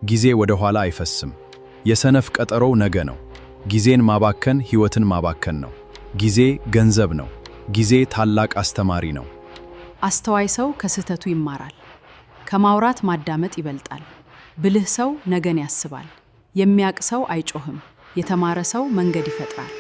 ጊዜ ወደ ኋላ አይፈስም። የሰነፍ ቀጠሮው ነገ ነው። ጊዜን ማባከን ሕይወትን ማባከን ነው። ጊዜ ገንዘብ ነው። ጊዜ ታላቅ አስተማሪ ነው። አስተዋይ ሰው ከስህተቱ ይማራል። ከማውራት ማዳመጥ ይበልጣል። ብልህ ሰው ነገን ያስባል። የሚያቅ ሰው አይጮህም። የተማረ ሰው መንገድ ይፈጥራል።